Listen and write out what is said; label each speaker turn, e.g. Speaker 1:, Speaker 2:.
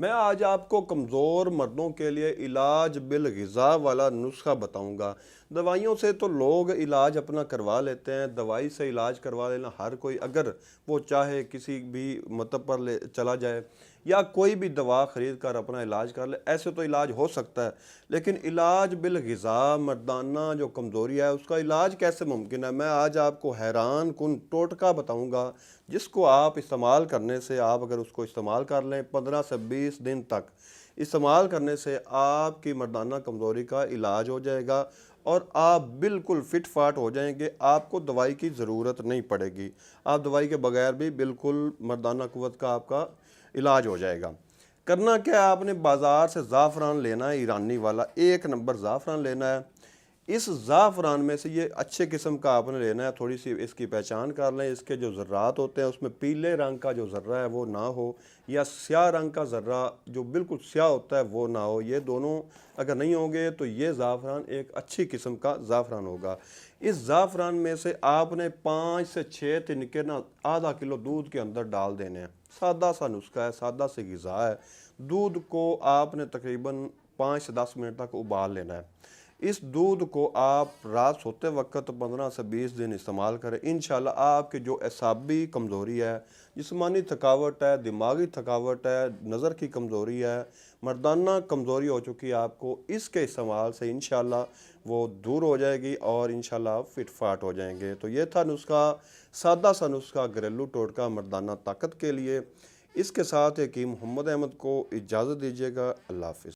Speaker 1: میں آج آپ کو کمزور مردوں کے لیے علاج بالغذا والا نسخہ بتاؤں گا۔ دوائیوں سے تو لوگ علاج اپنا کروا لیتے ہیں، دوائی سے علاج کروا لینا ہر کوئی، اگر وہ چاہے کسی بھی مطلب پر چلا جائے یا کوئی بھی دوا خرید کر اپنا علاج کر لے، ایسے تو علاج ہو سکتا ہے، لیکن علاج بالغذا مردانہ جو کمزوری ہے اس کا علاج کیسے ممکن ہے؟ میں آج آپ کو حیران کن ٹوٹکا بتاؤں گا جس کو آپ استعمال کرنے سے، آپ اگر اس کو استعمال کر لیں 15 سے 20 دن تک استعمال کرنے سے آپ کی مردانہ کمزوری کا علاج ہو جائے گا اور آپ بالکل فٹ فاٹ ہو جائیں گے۔ آپ کو دوائی کی ضرورت نہیں پڑے گی، آپ دوائی کے بغیر بھی بالکل مردانہ قوت کا آپ کا علاج ہو جائے گا۔ کرنا کیا ہے، آپ نے بازار سے زعفران لینا ہے، ایرانی والا 1 نمبر زعفران لینا ہے۔ اس زعفران میں سے یہ اچھے قسم کا آپ نے لینا ہے، تھوڑی سی اس کی پہچان کر لیں، اس کے جو ذرات ہوتے ہیں اس میں پیلے رنگ کا جو ذرہ ہے وہ نہ ہو، یا سیاہ رنگ کا ذرہ جو بالکل سیاہ ہوتا ہے وہ نہ ہو، یہ دونوں اگر نہیں ہوں گے تو یہ زعفران ایک اچھی قسم کا زعفران ہوگا۔ اس زعفران میں سے آپ نے 5 سے 6 تنکے نہ آدھا کلو دودھ کے اندر ڈال دینے ہیں۔ سادہ سا نسخہ ہے، سادہ سی غذا ہے۔ دودھ کو آپ نے تقریباً 5 سے 10 منٹ تک ابال لینا ہے۔ اس دودھ کو آپ رات سوتے وقت 15 سے 20 دن استعمال کریں، انشاءاللہ آپ کی جو اعصابی کمزوری ہے، جسمانی تھکاوٹ ہے، دماغی تھکاوٹ ہے، نظر کی کمزوری ہے، مردانہ کمزوری ہو چکی ہے، آپ کو اس کے استعمال سے انشاءاللہ وہ دور ہو جائے گی اور انشاءاللہ آپ فٹ فاٹ ہو جائیں گے۔ تو یہ تھا نسخہ، سادہ سا نسخہ، گھریلو ٹوٹکا مردانہ طاقت کے لیے۔ اس کے ساتھ حکیم محمد احمد کو اجازت دیجیے گا۔ اللہ حافظ۔